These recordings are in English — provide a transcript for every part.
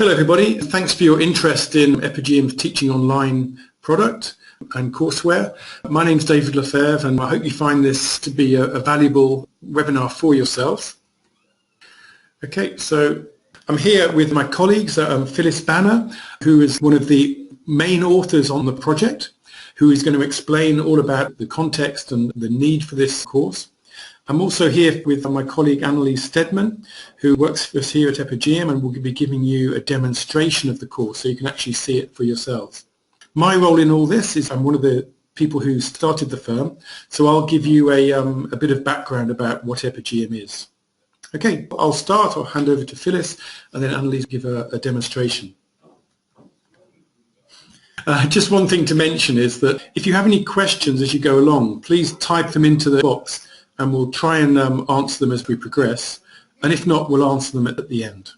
Hello everybody, thanks for your interest in Epigeum's Teaching Online product and courseware. My name is David Lefevre and I hope you find this to be a valuable webinar for yourselves. Okay, so I'm here with my colleagues, Phyllis Banner, who is one of the main authors on the project, who is going to explain all about the context and the need for this course. I'm also here with my colleague Annalise Stedman, who works for us here at Epigeum and will be giving you a demonstration of the course so you can actually see it for yourselves. My role in all this is I'm one of the people who started the firm, so I'll give you a bit of background about what Epigeum is. Okay, I'll start, I'll hand over to Phyllis and then Annalise will give a demonstration. Just one thing to mention is that if you have any questions as you go along, please type them into the box and we'll try and answer them as we progress, and if not, we'll answer them at the end.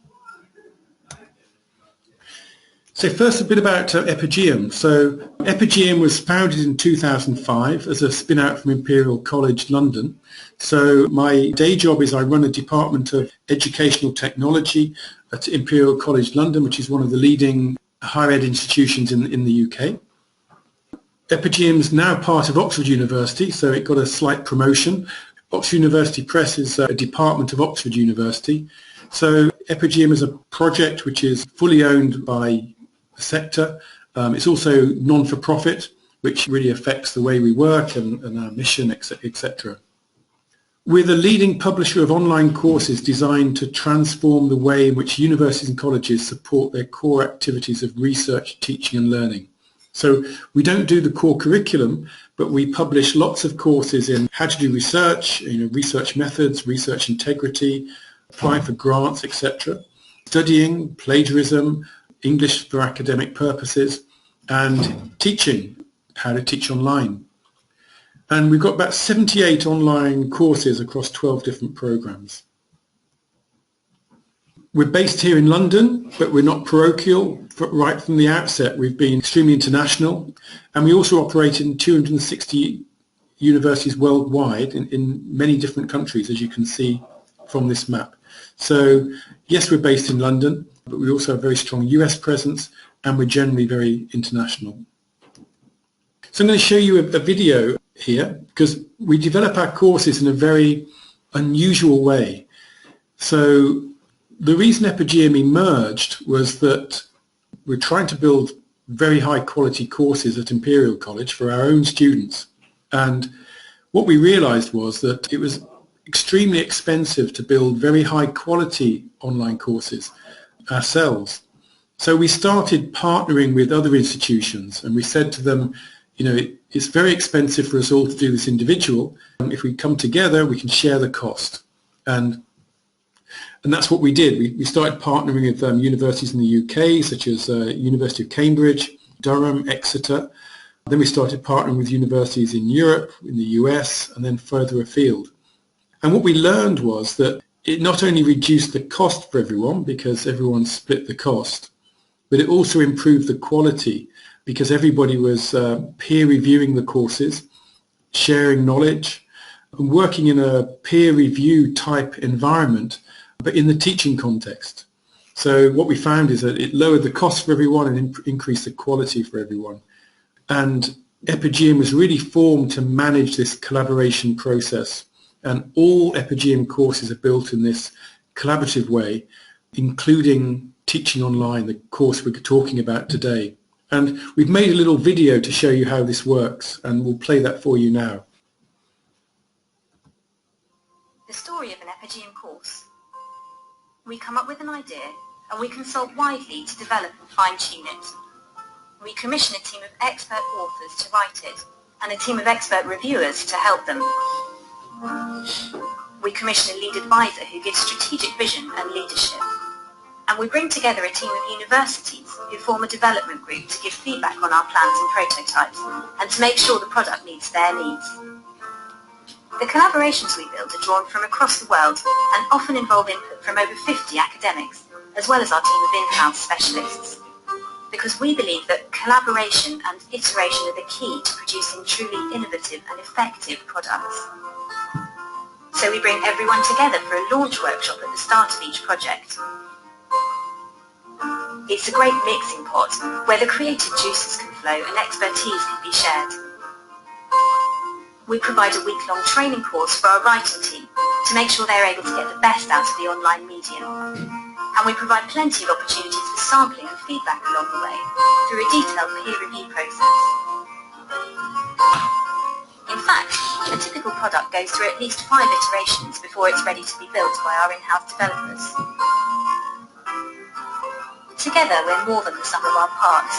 So first a bit about Epigeum. So Epigeum was founded in 2005 as a spin-out from Imperial College London. So my day job is I run a department of educational technology at Imperial College London, which is one of the leading higher ed institutions in the UK. Epigeum is now part of Oxford University, so it got a slight promotion. Oxford University Press is a department of Oxford University. So Epigeum is a project which is fully owned by the sector. It's also non-for-profit, which really affects the way we work and our mission, etc. We're the leading publisher of online courses designed to transform the way in which universities and colleges support their core activities of research, teaching and learning. So we don't do the core curriculum, but we publish lots of courses in how to do research, research methods, research integrity, applying for grants, etc. Studying, plagiarism, English for academic purposes, and teaching, how to teach online. And we've got about 78 online courses across 12 different programs. We're based here in London, but we're not parochial. Right from the outset, we've been extremely international, and we also operate in 260 universities worldwide in many different countries, as you can see from this map. So, yes, we're based in London, but we also have a very strong US presence, and we're generally very international. So I'm going to show you a video here, because we develop our courses in a very unusual way. So the reason Epigeum emerged was that we're trying to build very high quality courses at Imperial College for our own students. And what we realized was that it was extremely expensive to build very high quality online courses ourselves. So we started partnering with other institutions and we said to them, it's very expensive for us all to do this individual. If we come together, we can share the cost. And that's what we did. We started partnering with universities in the UK, such as University of Cambridge, Durham, Exeter. Then we started partnering with universities in Europe, in the US, and then further afield. And what we learned was that it not only reduced the cost for everyone, because everyone split the cost, but it also improved the quality, because everybody was peer reviewing the courses, sharing knowledge, and working in a peer review type environment, but in the teaching context. So what we found is that it lowered the cost for everyone and increased the quality for everyone. And Epigeum was really formed to manage this collaboration process. And all Epigeum courses are built in this collaborative way, including teaching online, the course we're talking about today. And we've made a little video to show you how this works, and we'll play that for you now. The story of an Epigeum course. We come up with an idea and we consult widely to develop and fine-tune it. We commission a team of expert authors to write it and a team of expert reviewers to help them. We commission a lead advisor who gives strategic vision and leadership. And we bring together a team of universities who form a development group to give feedback on our plans and prototypes and to make sure the product meets their needs. The collaborations we build are drawn from across the world and often involve input from over 50 academics, as well as our team of in-house specialists. Because we believe that collaboration and iteration are the key to producing truly innovative and effective products. So we bring everyone together for a launch workshop at the start of each project. It's a great mixing pot where the creative juices can flow and expertise can be shared. We provide a week-long training course for our writing team to make sure they're able to get the best out of the online medium. And we provide plenty of opportunities for sampling and feedback along the way through a detailed peer review process. In fact, a typical product goes through at least 5 iterations before it's ready to be built by our in-house developers. Together, we're more than the sum of our parts,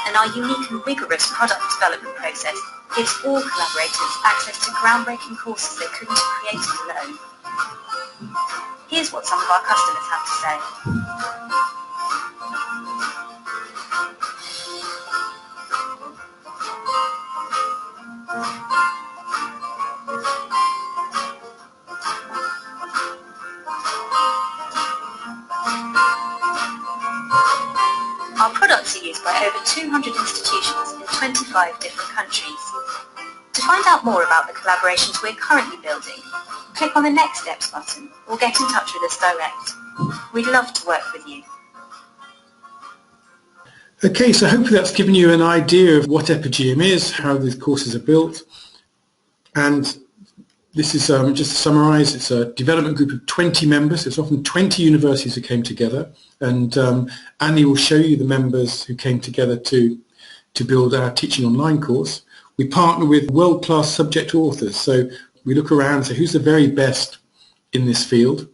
and our unique and rigorous product development process gives all collaborators access to groundbreaking courses they couldn't have created alone. Here's what some of our customers have to say. Our products are used by over 200 institutions in 25 different countries. To find out more about the collaborations we're currently building, click on the Next Steps button or get in touch with us direct. We'd love to work with you. Okay, so hopefully that's given you an idea of what Epigeum is, how these courses are built, and this is just to summarise, it's a development group of 20 members. It's often 20 universities who came together, and Annie will show you the members who came together to build our Teaching Online course. We partner with world-class subject authors, so we look around and say who's the very best in this field,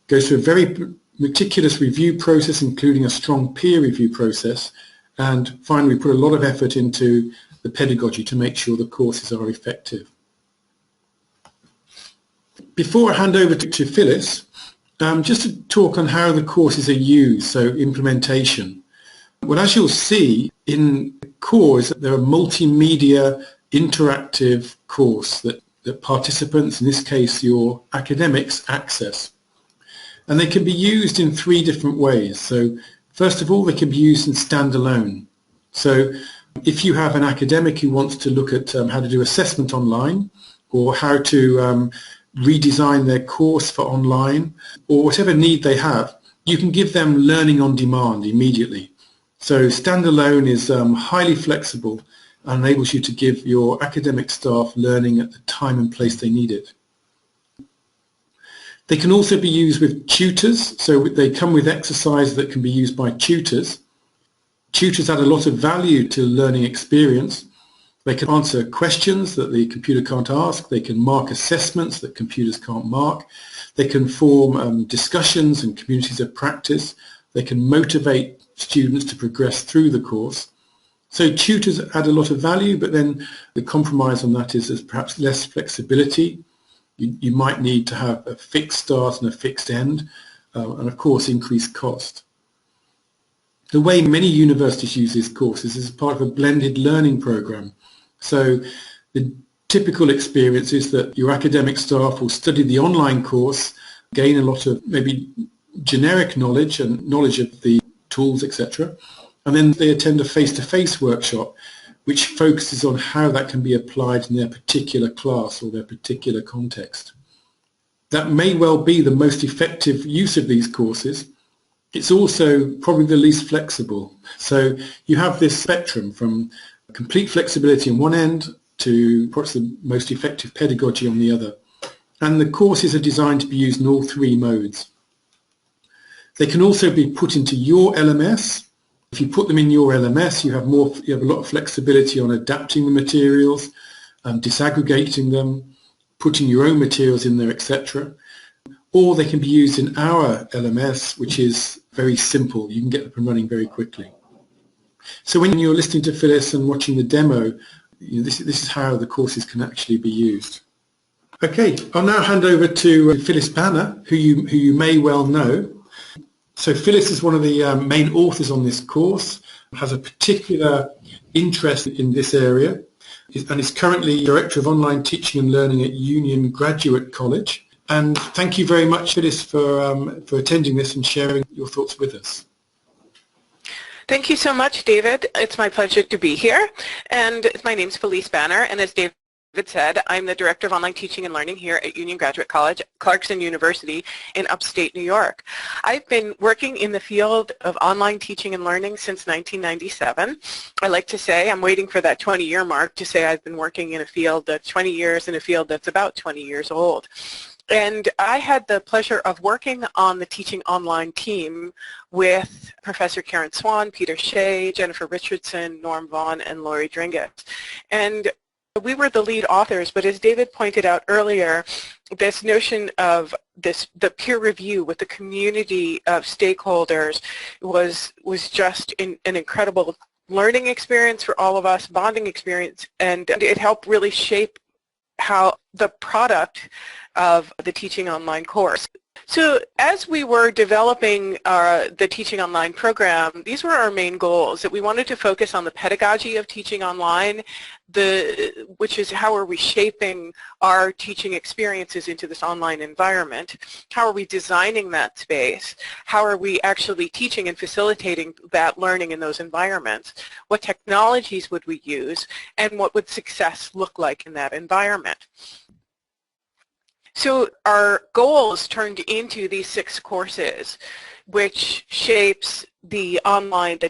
goes through a very meticulous review process including a strong peer review process, and finally we put a lot of effort into the pedagogy to make sure the courses are effective. Before I hand over to Phyllis, just to talk on how the courses are used, so implementation. Well, as you'll see in course, there are multimedia interactive course that participants, in this case your academics, access. And they can be used in 3 different ways. So first of all, they can be used in standalone. So if you have an academic who wants to look at how to do assessment online, or how to redesign their course for online, or whatever need they have, you can give them learning on demand immediately. So standalone is highly flexible and enables you to give your academic staff learning at the time and place they need it. They can also be used with tutors, so they come with exercises that can be used by tutors. Tutors add a lot of value to the learning experience. They can answer questions that the computer can't ask. They can mark assessments that computers can't mark. They can form discussions and communities of practice. They can motivate students to progress through the course. So tutors add a lot of value, but then the compromise on that is there's perhaps less flexibility. You might need to have a fixed start and a fixed end, and of course increased cost. The way many universities use these courses is part of a blended learning program. So the typical experience is that your academic staff will study the online course, gain a lot of maybe generic knowledge and knowledge of the tools, etc. And then they attend a face-to-face workshop which focuses on how that can be applied in their particular class or their particular context. That may well be the most effective use of these courses. It's also probably the least flexible. So you have this spectrum from complete flexibility on one end to perhaps the most effective pedagogy on the other. And the courses are designed to be used in all 3 modes. They can also be put into your LMS. If you put them in your LMS, you have a lot of flexibility on adapting the materials, disaggregating them, putting your own materials in there, etc. Or they can be used in our LMS, which is very simple. You can get up and running very quickly. So when you're listening to Phyllis and watching the demo, this is how the courses can actually be used. Okay, I'll now hand over to Phyllis Banner, who you may well know. So Phyllis is one of the main authors on this course, has a particular interest in this area, and is currently Director of Online Teaching and Learning at Union Graduate College. And thank you very much, Phyllis, for attending this and sharing your thoughts with us. Thank you so much, David. It's my pleasure to be here. And my name's Phylise Banner, and as David said, I'm the Director of Online Teaching and Learning here at Union Graduate College, Clarkson University in upstate New York. I've been working in the field of online teaching and learning since 1997. I like to say, I'm waiting for that 20-year mark to say I've been working in a field that's 20 years in a field that's about 20 years old. And I had the pleasure of working on the Teaching Online team with Professor Karen Swan, Peter Shea, Jennifer Richardson, Norm Vaughn, and Lori Dringus. And we were the lead authors, but as David pointed out earlier, this notion of the peer review with the community of stakeholders was just an incredible learning experience for all of us, bonding experience, and it helped really shape how the product of the Teaching Online course. So as we were developing the Teaching Online program, these were our main goals, that we wanted to focus on the pedagogy of teaching online, which is how are we shaping our teaching experiences into this online environment, how are we designing that space, how are we actually teaching and facilitating that learning in those environments, what technologies would we use, and what would success look like in that environment. So our goals turned into these 6 courses, which shapes the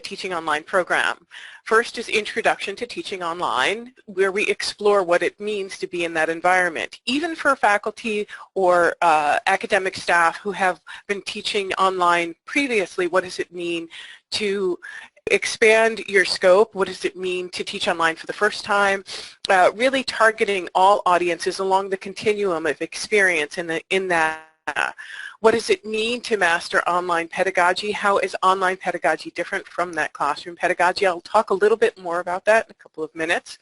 Teaching Online program. First is Introduction to Teaching Online, where we explore what it means to be in that environment. Even for faculty or academic staff who have been teaching online previously, what does it mean to expand your scope? What does it mean to teach online for the first time? Really targeting all audiences along the continuum of experience in that. What does it mean to master online pedagogy? How is online pedagogy different from that classroom pedagogy? I'll talk a little bit more about that in a couple of minutes.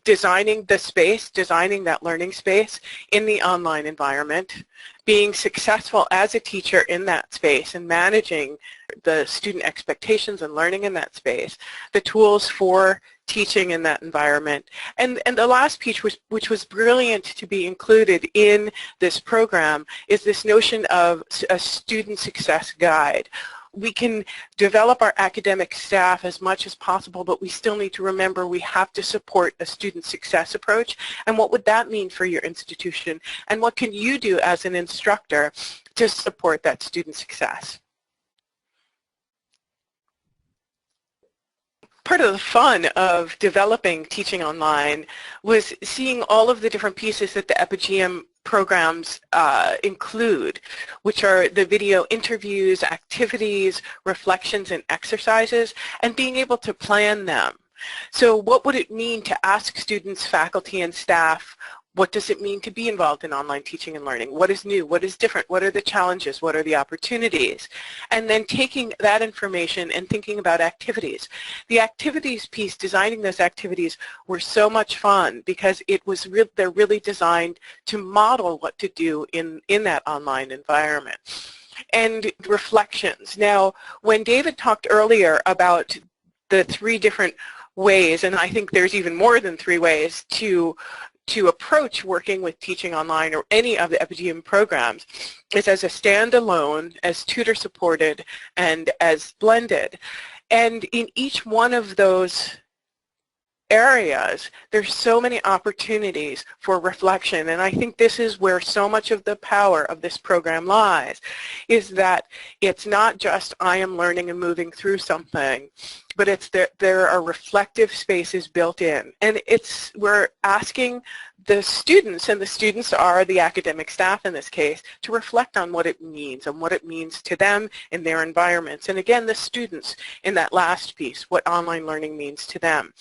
Designing the space, designing that learning space in the online environment, being successful as a teacher in that space and managing the student expectations and learning in that space, the tools for teaching in that environment. And the last piece, which was brilliant to be included in this program, is this notion of a student success guide. We can develop our academic staff as much as possible, but we still need to remember we have to support a student success approach. And what would that mean for your institution? And what can you do as an instructor to support that student success? Part of the fun of developing Teaching Online was seeing all of the different pieces that the Epigeum programs include, which are the video interviews, activities, reflections, and exercises, and being able to plan them. So what would it mean to ask students, faculty, and staff, what does it mean to be involved in online teaching and learning? What is new? What is different? What are the challenges? What are the opportunities? And then taking that information and thinking about activities. The activities piece, designing those activities, were so much fun because they're really designed to model what to do in that online environment. And reflections. Now, when David talked earlier about the 3 different ways, and I think there's even more than 3 ways to approach working with Teaching Online or any of the Epigeum programs, is as a standalone, as tutor supported, and as blended. And in each one of those areas, there's so many opportunities for reflection, and I think this is where so much of the power of this program lies, is that it's not just I am learning and moving through something, but it's there are reflective spaces built in, and we're asking the students, and the students are the academic staff in this case, to reflect on what it means and what it means to them in their environments, and again the students in that last piece, what online learning means to them.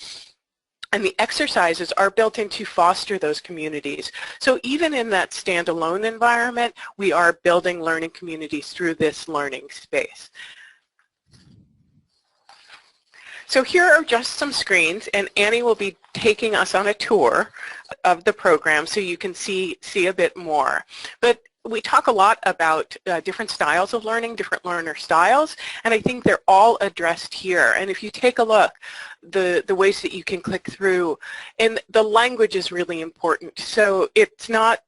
And the exercises are built in to foster those communities. So even in that standalone environment, we are building learning communities through this learning space. So here are just some screens, and Annie will be taking us on a tour of the program so you can see a bit more. But we talk a lot about different styles of learning, different learner styles, and I think they're all addressed here. And if you take a look, the ways that you can click through, and the language is really important. So it's not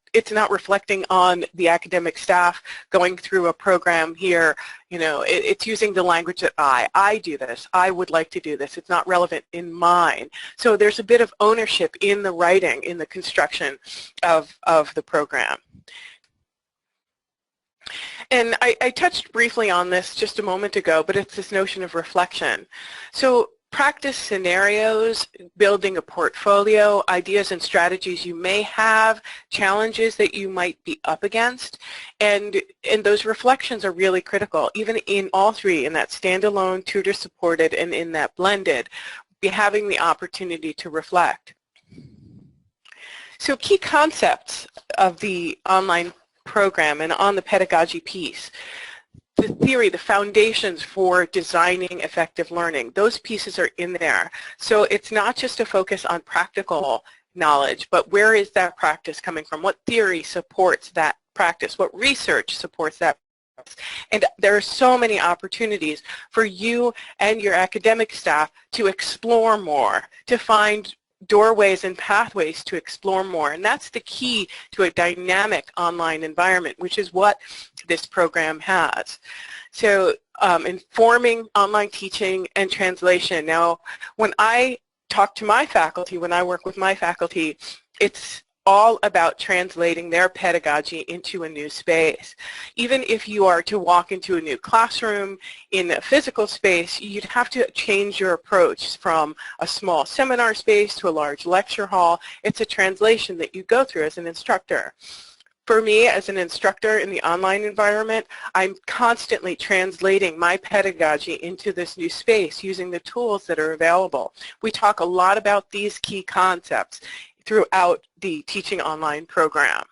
reflecting on the academic staff going through a program here. You know, it's using the language that I do this, I would like to do this. It's not relevant in mine. So there's a bit of ownership in the writing, in the construction of the program. And I touched briefly on this just a moment ago, but it's this notion of reflection. So practice scenarios, building a portfolio, ideas and strategies you may have, challenges that you might be up against, and those reflections are really critical, even in all three, in that standalone, tutor-supported, and in that blended, be having the opportunity to reflect. So key concepts of the online program and on the pedagogy piece. The theory, the foundations for designing effective learning, those pieces are in there. So it's not just a focus on practical knowledge, but where is that practice coming from? What theory supports that practice? What research supports that practice? And there are so many opportunities for you and your academic staff to explore more, to find doorways and pathways to explore more. And that's the key to a dynamic online environment, which is what this program has. So informing online teaching and translation. Now, when I talk to my faculty, when I work with my faculty, it's all about translating their pedagogy into a new space. Even if you are to walk into a new classroom in a physical space, you'd have to change your approach from a small seminar space to a large lecture hall. It's a translation that you go through as an instructor. For me, as an instructor in the online environment, I'm constantly translating my pedagogy into this new space using the tools that are available. We talk a lot about these key concepts throughout the Teaching Online program.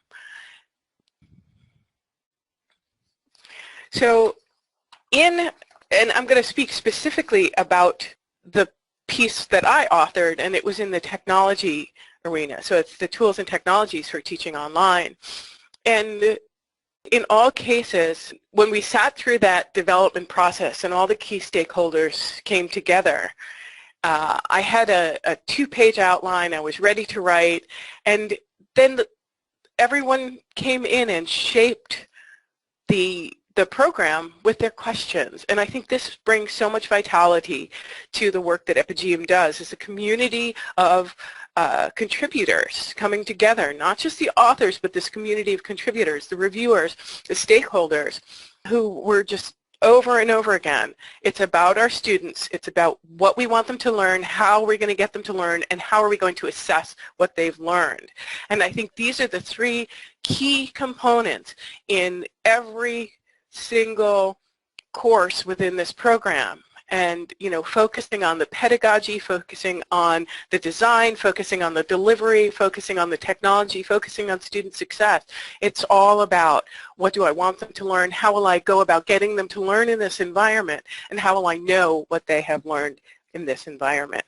So and I'm going to speak specifically about the piece that I authored, and it was in the technology arena. So it's the tools and technologies for teaching online. And in all cases, when we sat through that development process and all the key stakeholders came together, I had a 2-page outline. I was ready to write, and then everyone came in and shaped the program with their questions. And I think this brings so much vitality to the work that Epigeum does. It's a community of contributors coming together, not just the authors, but this community of contributors, the reviewers, the stakeholders, who were just over and over again. It's about our students. It's about what we want them to learn, how we're going to get them to learn, and how are we going to assess what they've learned. And I think these are the 3 key components in every single course within this program. And, you know, focusing on the pedagogy, focusing on the design, focusing on the delivery, focusing on the technology, focusing on student success. It's all about what do I want them to learn, how will I go about getting them to learn in this environment, and how will I know what they have learned in this environment.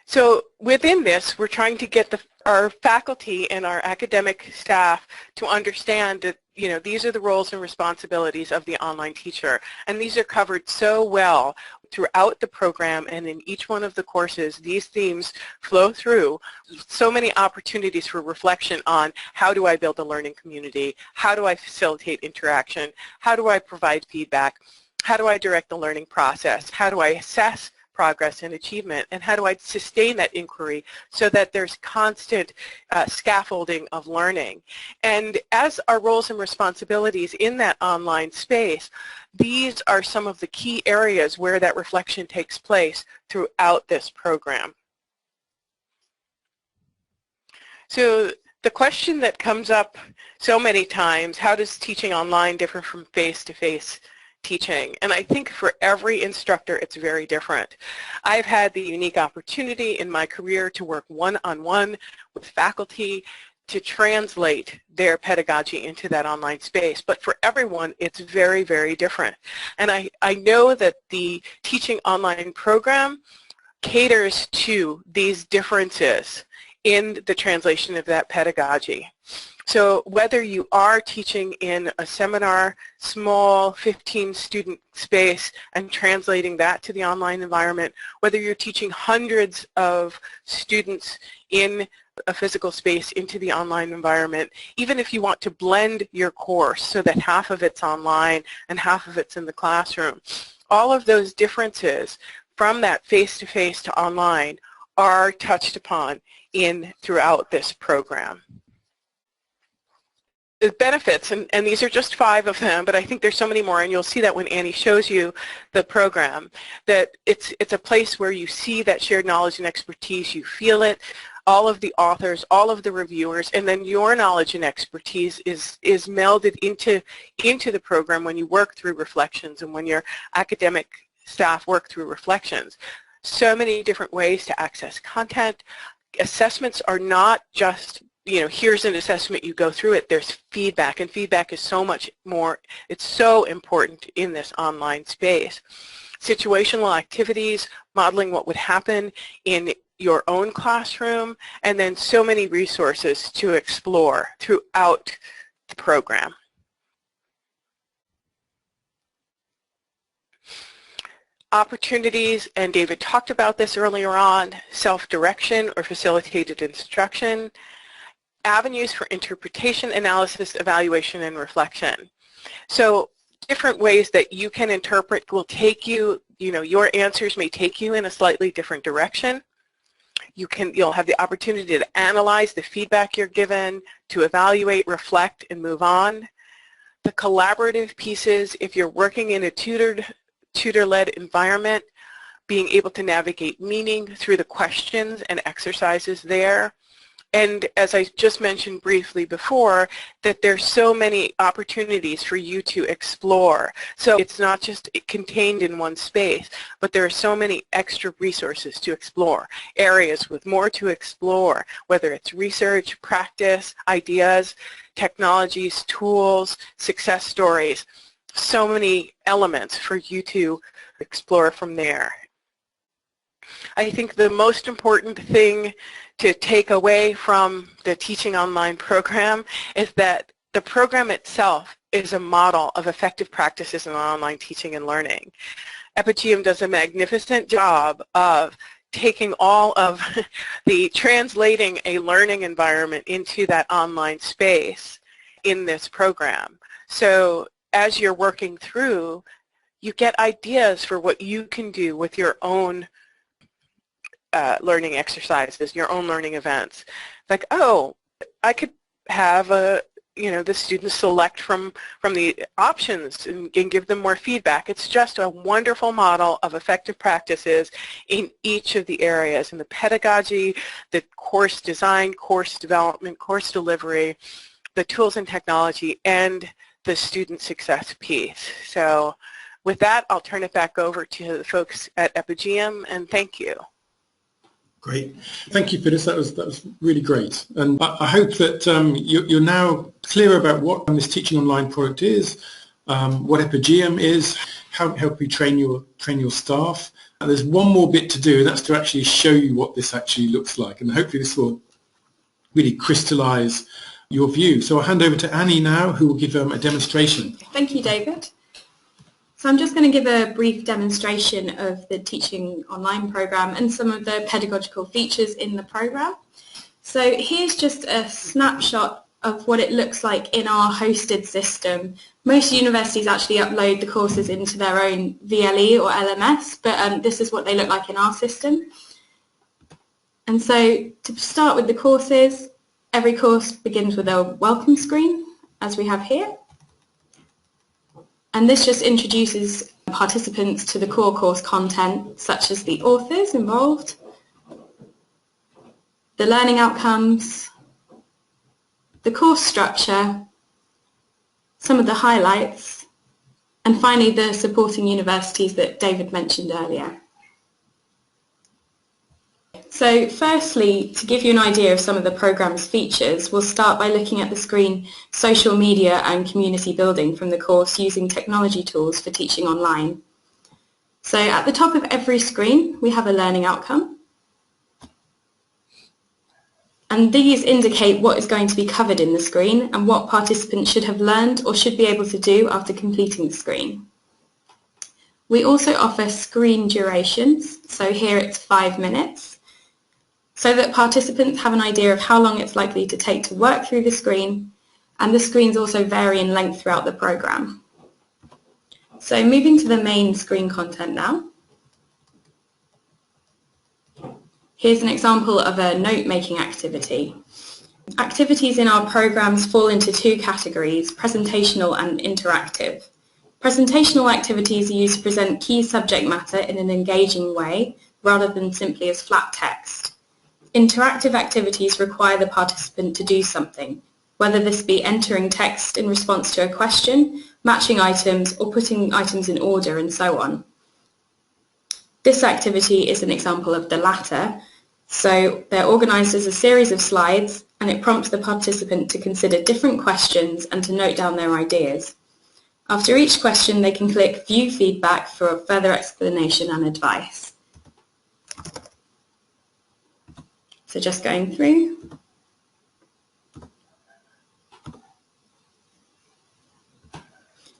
So within this, we're trying to get our faculty and our academic staff to understand that, you know, these are the roles and responsibilities of the online teacher, and these are covered so well throughout the program, and in each one of the courses these themes flow through. So many opportunities for reflection on how do I build a learning community, how do I facilitate interaction, how do I provide feedback, how do I direct the learning process, how do I assess progress and achievement, and how do I sustain that inquiry so that there's constant scaffolding of learning. And as our roles and responsibilities in that online space, these are some of the key areas where that reflection takes place throughout this program. So the question that comes up so many times, how does teaching online differ from face-to-face teaching? And I think for every instructor it's very different. I've had the unique opportunity in my career to work one-on-one with faculty to translate their pedagogy into that online space, but for everyone it's very, very different. And I know that the Teaching Online program caters to these differences in the translation of that pedagogy. So whether you are teaching in a seminar, small 15-student space and translating that to the online environment, whether you're teaching hundreds of students in a physical space into the online environment, even if you want to blend your course so that half of it's online and half of it's in the classroom, all of those differences from that face-to-face to online are touched upon throughout this program. The benefits, and these are just 5 of them, but I think there's so many more, and you'll see that when Annie shows you the program, that it's a place where you see that shared knowledge and expertise, you feel it, all of the authors, all of the reviewers, and then your knowledge and expertise is melded into the program when you work through reflections and when your academic staff work through reflections. So many different ways to access content. Assessments are not just, here's an assessment, you go through it. There's feedback, and feedback is so much more, it's so important in this online space. Situational activities, modeling what would happen in your own classroom, and then so many resources to explore throughout the program. Opportunities, and David talked about this earlier on, self-direction or facilitated instruction, avenues for interpretation, analysis, evaluation, and reflection. So different ways that you can interpret will take you, your answers may take you in a slightly different direction. You'll have the opportunity to analyze the feedback you're given, to evaluate, reflect, and move on. The collaborative pieces, if you're working in a tutor-led environment, being able to navigate meaning through the questions and exercises there. And as I just mentioned briefly before, that there's so many opportunities for you to explore. So it's not just contained in one space, but there are so many extra resources to explore, areas with more to explore, whether it's research, practice, ideas, technologies, tools, success stories, so many elements for you to explore from there. I think the most important thing to take away from the Teaching Online program is that the program itself is a model of effective practices in online teaching and learning. Epigeum does a magnificent job of taking all of translating a learning environment into that online space in this program. So as you're working through, you get ideas for what you can do with your own learning exercises, your own learning events. Like, oh, I could have the students select from the options and give them more feedback. It's just a wonderful model of effective practices in each of the areas, in the pedagogy, the course design, course development, course delivery, the tools and technology, and the student success piece. So with that, I'll turn it back over to the folks at Epigeum, and thank you. Great. Thank you, Phyllis. That was really great. And I hope that you're now clear about what this Teaching Online product is, what Epigeum is, how to help you train your staff. And there's one more bit to do, and that's to actually show you what this actually looks like. And hopefully this will really crystallize your view. So I'll hand over to Annie now, who will give a demonstration. Thank you, David. So I'm just going to give a brief demonstration of the Teaching Online program and some of the pedagogical features in the program. So here's just a snapshot of what it looks like in our hosted system. Most universities actually upload the courses into their own VLE or LMS, but this is what they look like in our system. And so to start with the courses, every course begins with a welcome screen, as we have here. And this just introduces participants to the core course content, such as the authors involved, the learning outcomes, the course structure, some of the highlights, and finally the supporting universities that David mentioned earlier. So firstly, to give you an idea of some of the program's features, we'll start by looking at the screen Social Media and Community Building from the course Using Technology Tools for Teaching Online. So at the top of every screen, we have a learning outcome. And these indicate what is going to be covered in the screen and what participants should have learned or should be able to do after completing the screen. We also offer screen durations, so here it's 5 minutes, so that participants have an idea of how long it's likely to take to work through the screen, and the screens also vary in length throughout the programme. So moving to the main screen content now. Here's an example of a note-making activity. Activities in our programmes fall into 2 categories, presentational and interactive. Presentational activities are used to present key subject matter in an engaging way, rather than simply as flat text. Interactive activities require the participant to do something, whether this be entering text in response to a question, matching items, or putting items in order, and so on. This activity is an example of the latter. So they're organised as a series of slides, and it prompts the participant to consider different questions and to note down their ideas. After each question, they can click View Feedback for further explanation and advice. So just going through.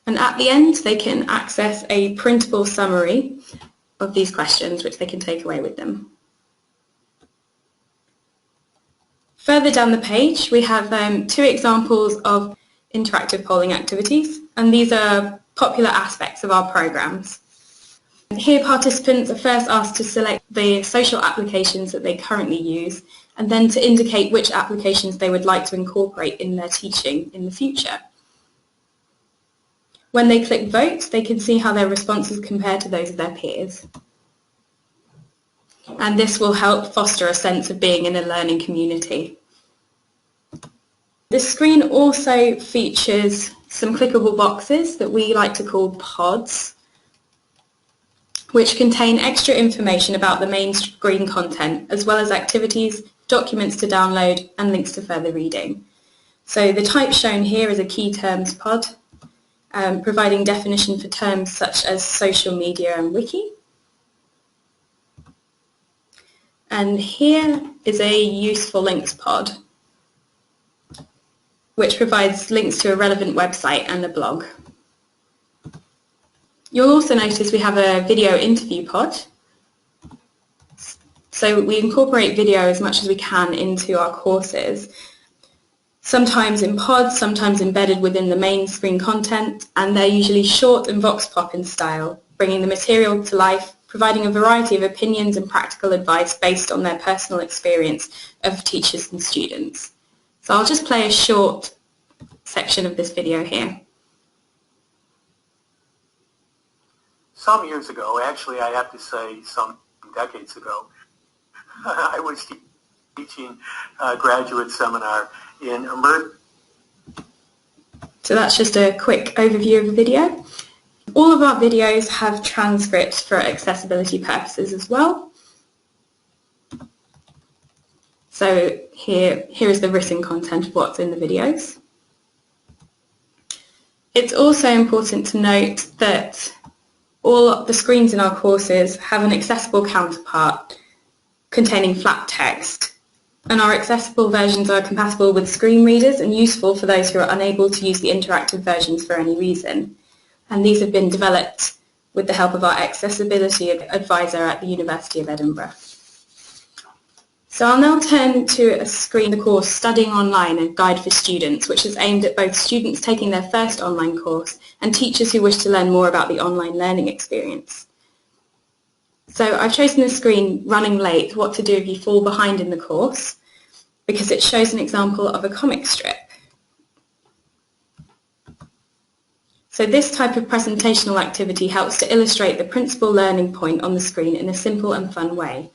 And at the end, they can access a printable summary of these questions, which they can take away with them. Further down the page, we have 2 examples of interactive polling activities, and these are popular aspects of our programmes. Here, participants are first asked to select the social applications that they currently use, and then to indicate which applications they would like to incorporate in their teaching in the future. When they click Vote, they can see how their responses compare to those of their peers. And this will help foster a sense of being in a learning community. The screen also features some clickable boxes that we like to call pods, which contain extra information about the main screen content, as well as activities, documents to download, and links to further reading. So the type shown here is a key terms pod, providing definition for terms such as social media and wiki. And here is a useful links pod, which provides links to a relevant website and a blog. You'll also notice we have a video interview pod. So we incorporate video as much as we can into our courses, sometimes in pods, sometimes embedded within the main screen content, and they're usually short and vox pop in style, bringing the material to life, providing a variety of opinions and practical advice based on their personal experience of teachers and students. So I'll just play a short section of this video here. Some years ago, actually I have to say some decades ago, I was teaching a graduate seminar in emergency. So that's just a quick overview of the video. All of our videos have transcripts for accessibility purposes as well. So here is the written content of what's in the videos. It's also important to note that all the screens in our courses have an accessible counterpart containing flat text, and our accessible versions are compatible with screen readers and useful for those who are unable to use the interactive versions for any reason. And these have been developed with the help of our accessibility advisor at the University of Edinburgh. So I'll now turn to a screen, the course Studying Online, a Guide for Students, which is aimed at both students taking their first online course and teachers who wish to learn more about the online learning experience. So I've chosen the screen Running Late, What to Do If You Fall Behind in the Course, because it shows an example of a comic strip. So this type of presentational activity helps to illustrate the principal learning point on the screen in a simple and fun way.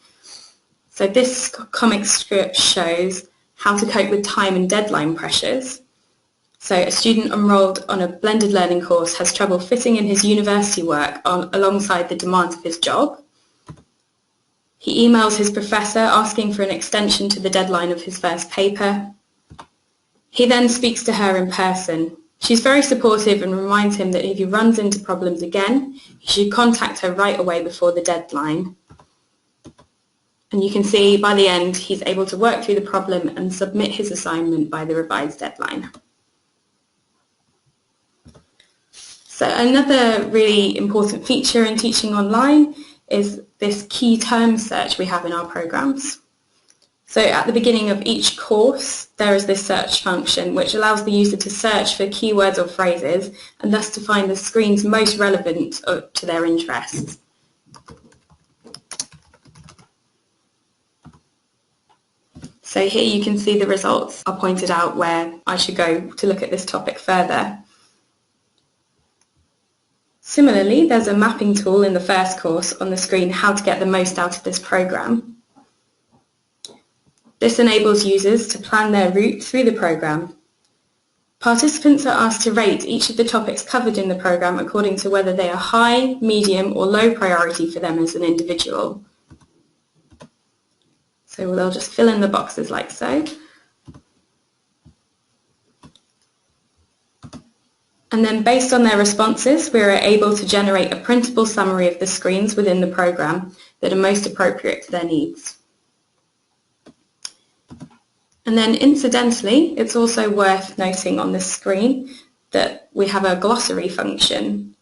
So this comic strip shows how to cope with time and deadline pressures. So a student enrolled on a blended learning course has trouble fitting in his university work alongside the demands of his job. He emails his professor asking for an extension to the deadline of his first paper. He then speaks to her in person. She's very supportive and reminds him that if he runs into problems again, he should contact her right away before the deadline. And you can see by the end he's able to work through the problem and submit his assignment by the revised deadline. So another really important feature in teaching online is this key term search we have in our programs. So at the beginning of each course, there is this search function which allows the user to search for keywords or phrases and thus to find the screens most relevant to their interests. So here you can see the results are pointed out where I should go to look at this topic further. Similarly, there's a mapping tool in the first course on the screen, How to Get the Most Out of This Programme. This enables users to plan their route through the programme. Participants are asked to rate each of the topics covered in the programme according to whether they are high, medium or low priority for them as an individual. So they'll just fill in the boxes like so. And then based on their responses, we are able to generate a printable summary of the screens within the programme that are most appropriate to their needs. And then incidentally, it's also worth noting on this screen that we have a glossary function.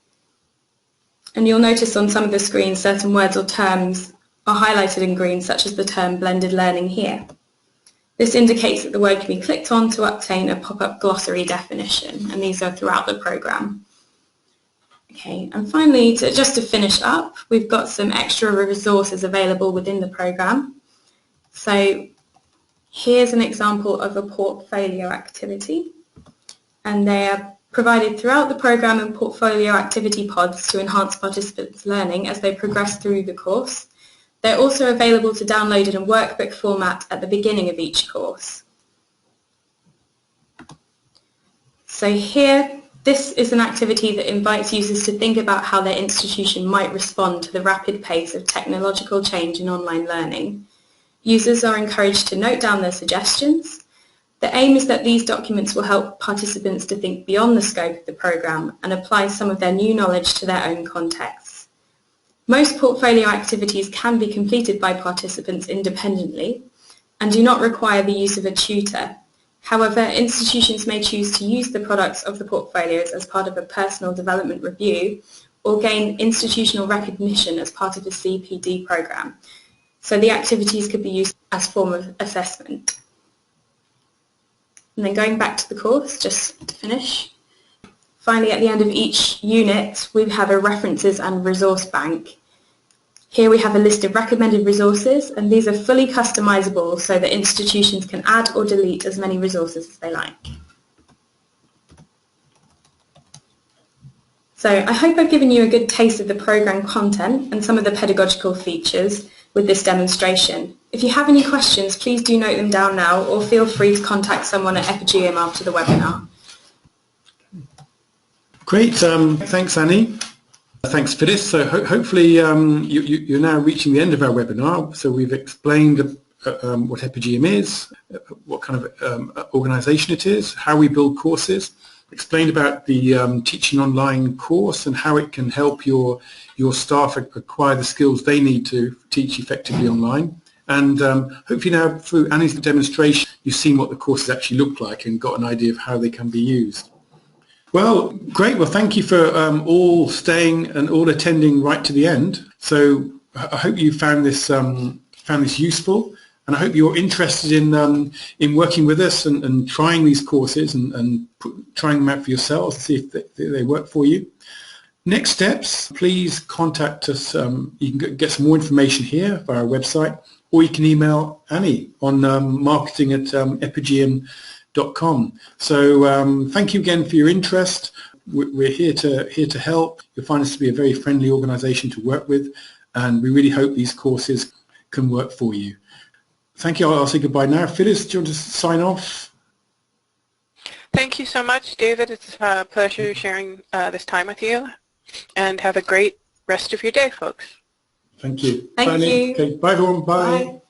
And you'll notice on some of the screens certain words or terms are highlighted in green, such as the term blended learning here. This indicates that the word can be clicked on to obtain a pop-up glossary definition, and these are throughout the programme. Okay, and finally, just to finish up, we've got some extra resources available within the programme. So here's an example of a portfolio activity, and they are provided throughout the programme in portfolio activity pods to enhance participants' learning as they progress through the course. They're also available to download in a workbook format at the beginning of each course. So here, this is an activity that invites users to think about how their institution might respond to the rapid pace of technological change in online learning. Users are encouraged to note down their suggestions. The aim is that these documents will help participants to think beyond the scope of the programme and apply some of their new knowledge to their own contexts. Most portfolio activities can be completed by participants independently and do not require the use of a tutor. However, institutions may choose to use the products of the portfolios as part of a personal development review or gain institutional recognition as part of a CPD programme. So the activities could be used as a form of assessment. And then going back to the course, just to finish. Finally, at the end of each unit, we have a references and resource bank. Here we have a list of recommended resources, and these are fully customizable so that institutions can add or delete as many resources as they like. So I hope I've given you a good taste of the programme content and some of the pedagogical features with this demonstration. If you have any questions, please do note them down now, or feel free to contact someone at Epigeum after the webinar. Great, thanks Annie. Thanks Phyllis. So hopefully you're now reaching the end of our webinar. So we've explained what Epigeum is, what kind of organisation it is, how we build courses, explained about the teaching online course and how it can help your staff acquire the skills they need to teach effectively online. And hopefully now through Annie's demonstration you've seen what the courses actually look like and got an idea of how they can be used. Well, great. Well, thank you for all staying and all attending right to the end. So I hope you found this useful, and I hope you're interested in working with us and trying these courses and trying them out for yourselves to see if they work for you. Next steps, please contact us. You can get some more information here via our website, or you can email Annie on marketing@epigeum.com. So thank you again for your interest. We're here to help. You'll find us to be a very friendly organisation to work with, and we really hope these courses can work for you. Thank you. I'll say goodbye now. Phyllis, do you want to sign off? Thank you so much, David. It's a pleasure sharing this time with you, and have a great rest of your day, folks. Thank you. Thank you. Okay, bye everyone. Bye. Bye.